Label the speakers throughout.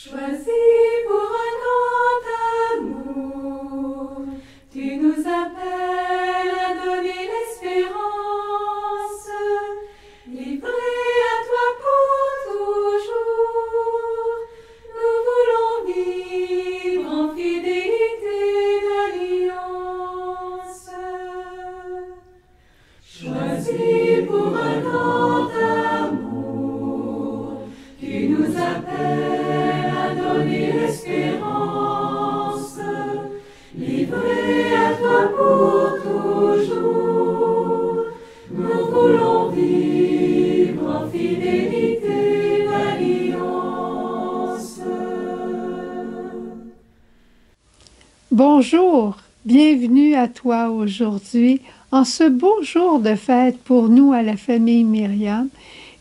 Speaker 1: Choisis pour un grand amour, tu nous appelles à donner l'espérance, livrés à toi pour toujours. Nous voulons vivre en fidélité d'alliance. Choisis pour un grand amour, tu nous appelles à donner l'espérance, livrés à toi pour toujours. Nous voulons vivre en fidélité d'alliance.
Speaker 2: Bonjour, bienvenue à toi aujourd'hui, en ce beau jour de fête pour nous à la famille Myriam.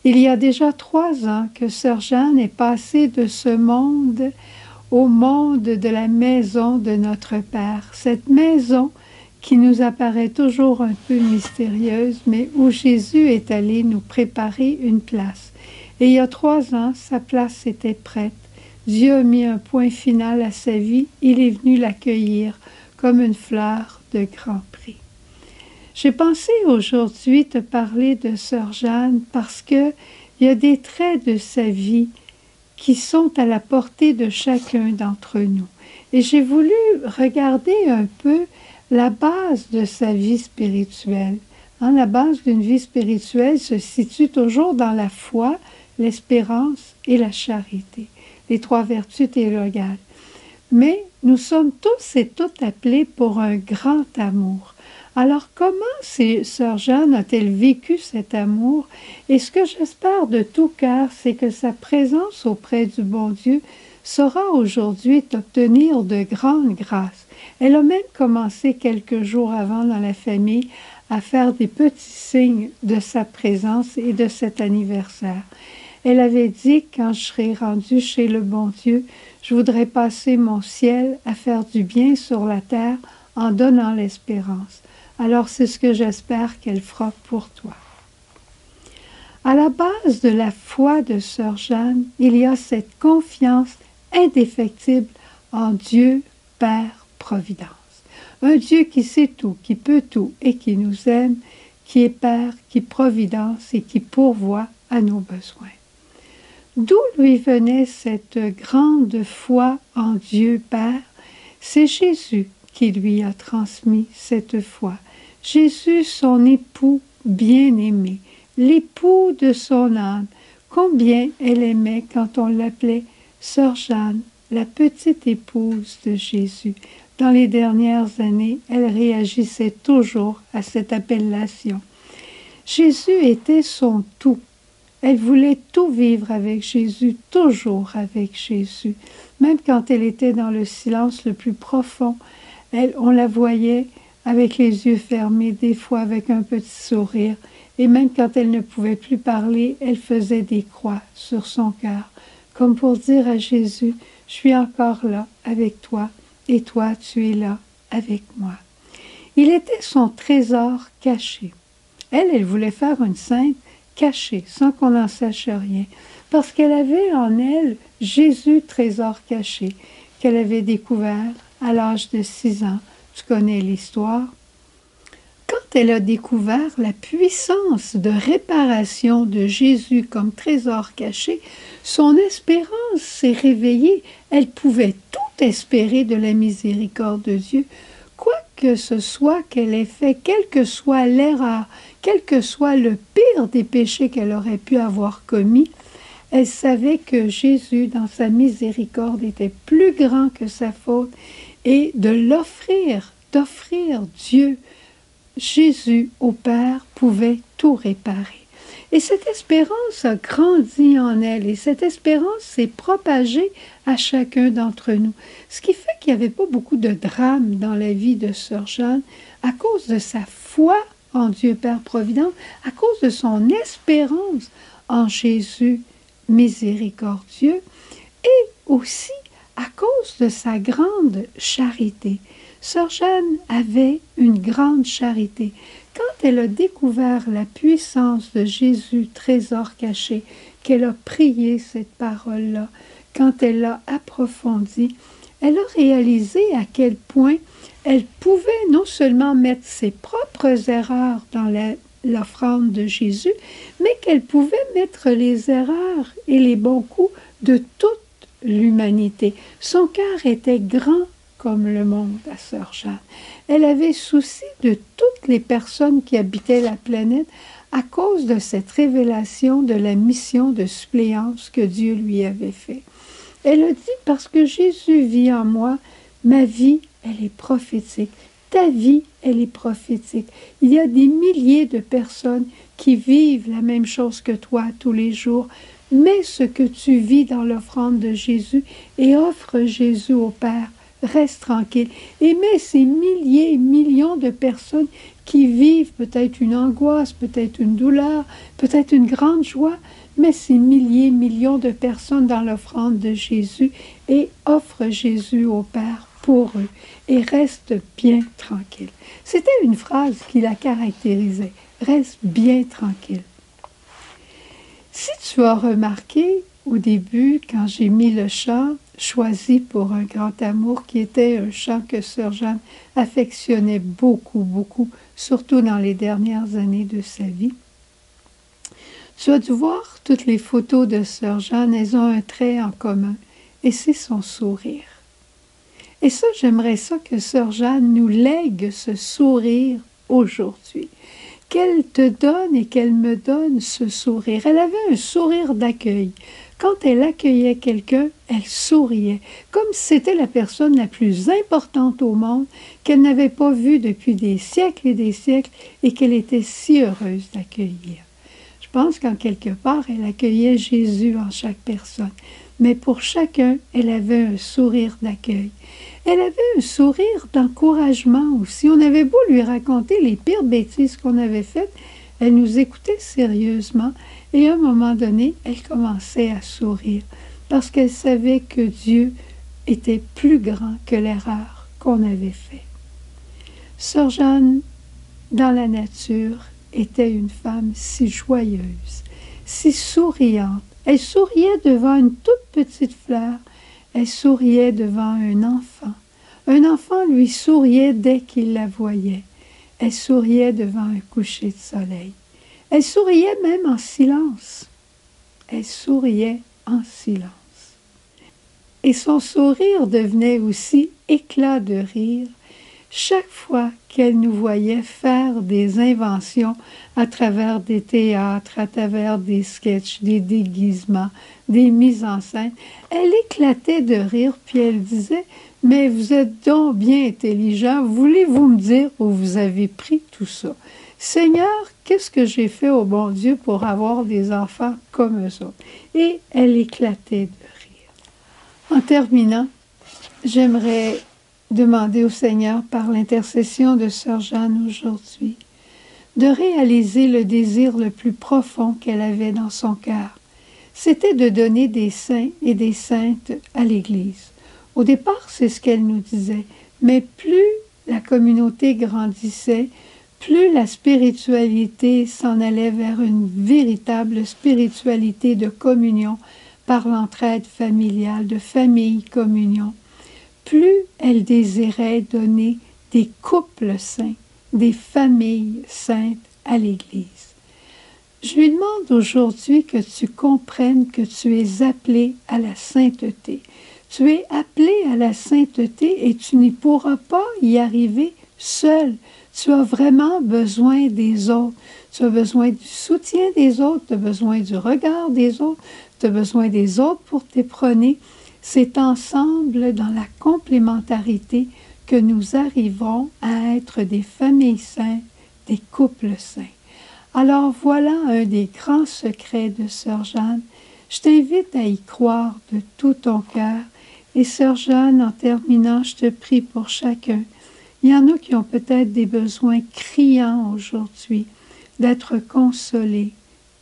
Speaker 2: Il y a déjà 3 ans que Sœur Jeanne est passée de ce monde au monde de la maison de notre Père. Cette maison qui nous apparaît toujours un peu mystérieuse, mais où Jésus est allé nous préparer une place. Et il y a 3 ans, sa place était prête. Dieu a mis un point final à sa vie. Il est venu l'accueillir comme une fleur de grand prix. J'ai pensé aujourd'hui te parler de Sœur Jeanne parce qu'il y a des traits de sa vie qui sont à la portée de chacun d'entre nous. Et j'ai voulu regarder un peu la base de sa vie spirituelle. La base d'une vie spirituelle se situe toujours dans la foi, l'espérance et la charité, les 3 vertus théologales. Mais nous sommes tous et toutes appelés pour un grand amour. Alors, comment Sœur Jeanne a-t-elle vécu cet amour? Et ce que j'espère de tout cœur, c'est que sa présence auprès du bon Dieu saura aujourd'hui t'obtenir de grandes grâces. Elle a même commencé quelques jours avant dans la famille à faire des petits signes de sa présence et de cet anniversaire. Elle avait dit, quand je serai rendue chez le bon Dieu, je voudrais passer mon ciel à faire du bien sur la terre en donnant l'espérance. Alors c'est ce que j'espère qu'elle fera pour toi. À la base de la foi de Sœur Jeanne, il y a cette confiance indéfectible en Dieu Père Providence. Un Dieu qui sait tout, qui peut tout et qui nous aime, qui est Père, qui providence et qui pourvoit à nos besoins. D'où lui venait cette grande foi en Dieu Père? C'est Jésus qui lui a transmis cette foi. Jésus, son époux bien-aimé, l'époux de son âme. Combien elle aimait quand on l'appelait Sœur Jeanne, la petite épouse de Jésus. Dans les dernières années, elle réagissait toujours à cette appellation. Jésus était son tout. Elle voulait tout vivre avec Jésus, toujours avec Jésus. Même quand elle était dans le silence le plus profond, on la voyait avec les yeux fermés, des fois avec un petit sourire. Et même quand elle ne pouvait plus parler, elle faisait des croix sur son cœur, comme pour dire à Jésus, « Je suis encore là avec toi, et toi tu es là avec moi. » Il était son trésor caché. Elle voulait faire une sainte cachée, sans qu'on n'en sache rien, parce qu'elle avait en elle Jésus, trésor caché, qu'elle avait découvert à l'âge de 6 ans. Tu connais l'histoire. Quand elle a découvert la puissance de réparation de Jésus comme trésor caché, son espérance s'est réveillée. Elle pouvait tout espérer de la miséricorde de Dieu, quoi que ce soit qu'elle ait fait, quelle que soit l'erreur, quel que soit le pire des péchés qu'elle aurait pu avoir commis. Elle savait que Jésus, dans sa miséricorde, était plus grand que sa faute et d'offrir Dieu, Jésus au Père, pouvait tout réparer. Et cette espérance a grandi en elle et cette espérance s'est propagée à chacun d'entre nous. Ce qui fait qu'il n'y avait pas beaucoup de drame dans la vie de Sœur Jeanne à cause de sa foi en Dieu Père Providence, à cause de son espérance en Jésus miséricordieux et aussi à cause de sa grande charité. Sœur Jeanne avait une grande charité. Quand elle a découvert la puissance de Jésus, trésor caché, qu'elle a prié cette parole-là, quand elle l'a approfondie, elle a réalisé à quel point elle pouvait non seulement mettre ses propres erreurs dans l'offrande de Jésus, mais qu'elle pouvait mettre les erreurs et les bons coups de toute l'humanité. Son cœur était grand comme le monde à Sœur Jeanne. Elle avait souci de toutes les personnes qui habitaient la planète à cause de cette révélation de la mission de suppléance que Dieu lui avait faite. Elle a dit, parce que Jésus vit en moi, ma vie, elle est prophétique. Ta vie, elle est prophétique. Il y a des milliers de personnes qui vivent la même chose que toi tous les jours. Mets ce que tu vis dans l'offrande de Jésus et offre Jésus au Père. Reste tranquille. Et mets ces milliers et millions de personnes qui vivent peut-être une angoisse, peut-être une douleur, peut-être une grande joie, mets ces milliers et millions de personnes dans l'offrande de Jésus et offre Jésus au Père pour eux et reste bien tranquille. C'était une phrase qui la caractérisait. Reste bien tranquille. Si tu as remarqué au début, quand j'ai mis le chant « Choisi pour un grand amour », qui était un chant que Sœur Jeanne affectionnait beaucoup, beaucoup, surtout dans les dernières années de sa vie, tu as dû voir toutes les photos de Sœur Jeanne, elles ont un trait en commun, et c'est son sourire. Et ça, j'aimerais ça que Sœur Jeanne nous lègue ce sourire aujourd'hui. Qu'elle te donne et qu'elle me donne ce sourire. Elle avait un sourire d'accueil. Quand elle accueillait quelqu'un, elle souriait, comme si c'était la personne la plus importante au monde, qu'elle n'avait pas vue depuis des siècles et qu'elle était si heureuse d'accueillir. Je pense qu'en quelque part, elle accueillait Jésus en chaque personne. Mais pour chacun, elle avait un sourire d'accueil. Elle avait un sourire d'encouragement aussi. On avait beau lui raconter les pires bêtises qu'on avait faites, elle nous écoutait sérieusement et à un moment donné, elle commençait à sourire parce qu'elle savait que Dieu était plus grand que l'erreur qu'on avait faite. Sœur Jeanne, dans la nature, était une femme si joyeuse, si souriante. Elle souriait devant une toute petite fleur. Elle souriait devant un enfant. Un enfant lui souriait dès qu'il la voyait. Elle souriait devant un coucher de soleil. Elle souriait même en silence. Elle souriait en silence. Et son sourire devenait aussi éclat de rire chaque fois qu'elle nous voyait faire des inventions à travers des théâtres, à travers des sketchs, des déguisements, des mises en scène. Elle éclatait de rire, puis elle disait « Mais vous êtes donc bien intelligent, voulez-vous me dire où vous avez pris tout ça? Seigneur, qu'est-ce que j'ai fait au bon Dieu pour avoir des enfants comme eux autres? » Et elle éclatait de rire. En terminant, j'aimerais demander au Seigneur, par l'intercession de Sœur Jeanne aujourd'hui, de réaliser le désir le plus profond qu'elle avait dans son cœur. C'était de donner des saints et des saintes à l'Église. Au départ, c'est ce qu'elle nous disait, mais plus la communauté grandissait, plus la spiritualité s'en allait vers une véritable spiritualité de communion par l'entraide familiale, de famille-communion. Plus elle désirait donner des couples saints, des familles saintes à l'Église. Je lui demande aujourd'hui que tu comprennes que tu es appelé à la sainteté. Tu es appelé à la sainteté et tu n'y pourras pas y arriver seul. Tu as vraiment besoin des autres. Tu as besoin du soutien des autres, tu as besoin du regard des autres, tu as besoin des autres pour t'éperonner. C'est ensemble, dans la complémentarité, que nous arriverons à être des familles saintes, des couples saints. Alors voilà un des grands secrets de Sœur Jeanne. Je t'invite à y croire de tout ton cœur. Et Sœur Jeanne, en terminant, je te prie pour chacun. Il y en a qui ont peut-être des besoins criants aujourd'hui, d'être consolés,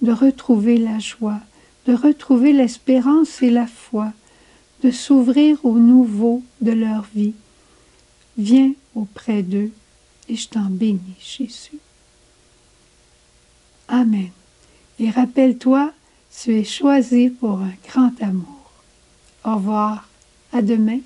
Speaker 2: de retrouver la joie, de retrouver l'espérance et la foi, de s'ouvrir au nouveau de leur vie. Viens auprès d'eux et je t'en bénis, Jésus. Amen. Et rappelle-toi, tu es choisi pour un grand amour. Au revoir. À demain.